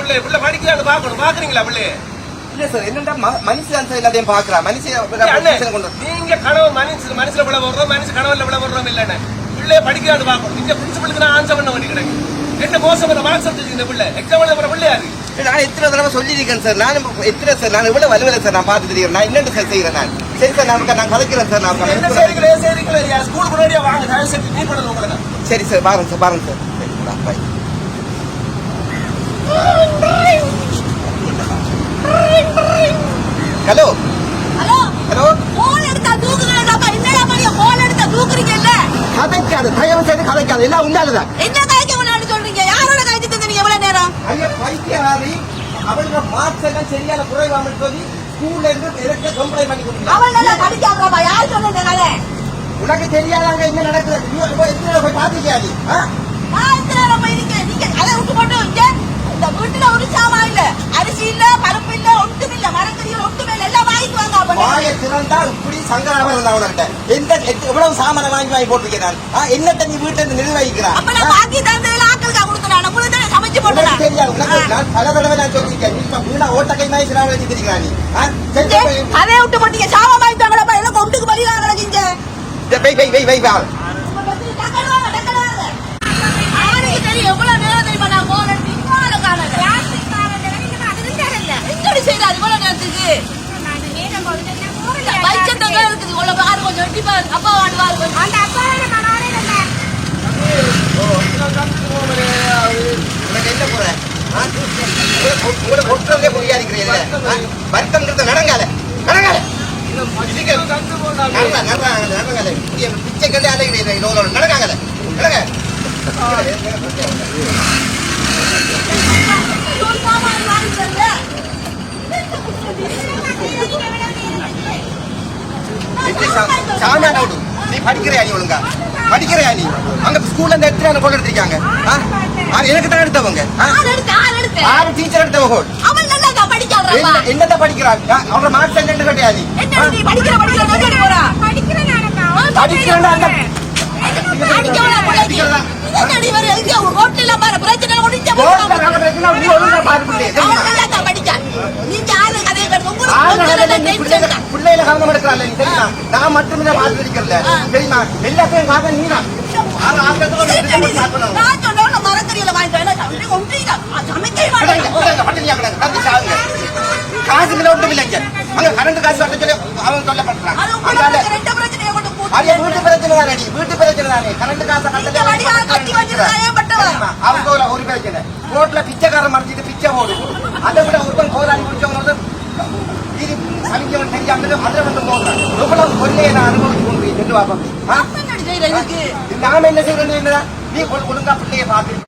பிள்ளை பிள்ளை படிக்கலான்னு பாக்கணும். பாக்குறீங்களா பிள்ளைய? இல்ல சார், என்னடா மனுஷன் சார் எல்லாத்தையும் பாக்குறா. மனுஷன் கொண்டு நீங்க கனவு மனுஷன் விட போடுறோம், மனுஷன் கனவுல விட போடுறோம் இல்லன்னு பிள்ளைய படிக்கலான்னு பாக்கணும். இந்த பிரின்சிபலுக்கு நான் ஆன்சர் பண்ண வேண்டி கிடக்கு. என்ன மோசமான மார்க்ஸ் இந்த பிள்ளை எக்ஸாம் எழுத போற பிள்ளையாரு. நான் எத்தனை தடவை சொல்லியிருக்கேன் சார். நான் எத்தனை சார், நான் இவ்வளவு வலுவலை சார் நான் பார்த்து தெரியும். நான் என்னென்ன சார் செய்யறேன் நான். சரி சார், நான் கதைக்கிறேன் சார். நான் என்ன செய்றீங்களே ஸ்கூல் முன்னாடியே வாங்க, தயவு செஞ்சு நீ பண்ணணும் உங்களுக்கு. சரி சார், பாருங்க சார், பாருங்க சார். பாய். ஹலோ ஹலோ ஹலோ, போன் எடுத்தா தூக்குறீங்கப்பா. என்னடா பண்ணிய போன் எடுத்தா தூக்குறீங்கல்ல? கதைக்காது, தயவு செய்து கதைக்காது. எல்லாம் உண்டாலதான். என்ன கதைக்க வேணாம்னு சொல்றீங்க? யாரோட கதைச்சு தந்தீங்க எவ்வளவு நேரம்? ஐயா பைத்தியவாதி, அவளுக்கு மார்க்ஸ் எல்லாம் சரியான குறைவாமல் சொல்லி ஸ்கூல்ல இருந்து எனக்கு கம்ப்ளைண்ட் பண்ணி கொடுங்க. அவள் நல்லா படிக்காதப்பா. யார் சொன்னது கதை? உனக்கு தெரியாதாங்க என்ன நடக்குது? எத்தனை போய் பாத்துக்கியாதி? நான் எத்தனை நேரம் போய் இருக்கேன்? நீங்க அதை விட்டு போட்டு இங்க இந்த வீட்டுல ஒரு சாமா இல்ல, அரிசி இல்ல, பருப்பு இல்ல, ஒட்டுமே இல்ல, மரக்கறிகள் ஒட்டுமே இல்ல, எல்லாம் வாங்கிட்டு வாங்க. வாயை திறந்தா இப்படி சங்கராம இருந்தா உனக்கிட்ட எவ்வளவு சாமான வாங்கி போட்டுருக்கேன். என்ன தண்ணி வீட்டுல இருந்து நிர்வகிக்கிறான். அப்ப நான் வாங்கி தந்ததுல ஆக்களுக்கா கொடுத்துறான். உங்களுக்கு சமைச்சு போட்டுறான். தெரியாது. நான் பல தடவை நான் சொல்லியிருக்கேன். இப்ப வீணா ஓட்ட கை மாதிரி சில வச்சுக்கிறீங்களா நீ? அதை விட்டு போட்டீங்க. சாமா வாங்கி தாங்களப்பா. எல்லாம் ஒட்டுக்கு பலி வாங்குறீங்க. எவ்வளவு நேரம் தெரியுமா நான் போன் எடுத்து இவ்வளவு காணல. எங்கடி செய்யறாரு இவ்வளவு நேரத்துக்கு? பைச்சத்தங்க இருக்குது. உள்ள பாரு, கொஞ்சம் எட்டி பாரு. அப்பா வாண்டு பாரு. அந்த அப்பா என்ன போறேன் ஒட்டுறதே புரியாதிக்கிறீங்க. வருத்தம் நடங்கால நடங்கால பிச்சை கண்டு அலைகிறீங்க. நடக்காங்கல நடங்க. சாமான விடு. நீ படிக்கிறியா? நீ ஒழுங்கா படிக்கிறியா? நீ அங்க ஸ்கூல்ல இருந்து எடுத்து கொண்டு எடுத்திருக்காங்க. எனக்கு தான் எடுத்தவங்க. 6 டீச்சர் எடுத்தவங்க. என்னதான் படிக்கிறாங்க? அவங்க மார்க்ஸ் என்ன கிடையாது. பிள்ளைல கவனம் எடுக்கிறாள். நான் மட்டுமே பார்த்து இருக்கிறல தெரியுமா? எல்லாத்தையும் காக்க நீதான் காசு ஒன்றும் இல்லைங்க. அங்க கரண்ட் காசு வர சொல்லி அவங்க சொல்லப்படுறாங்க. வீட்டு பிரச்சனை தானே, வீட்டு பிரச்சனை தானே. கரண்ட் காசை அவங்க ஒரு பிரச்சனை. ரோட்ல பிச்சைக்காரன் மறைச்சிட்டு பிச்சை போடும். அதை விட ஒருவன் போராடி முடிச்சவங்க சமைக்கவன் தெரியாமல் அதை வந்து போடுறான். எவ்வளவு கொள்ளையை நான் அனுபவிச்சு கொண்டு நாம என்ன செய்யறது? நீ ஒழுங்கா பிள்ளைய பார்த்து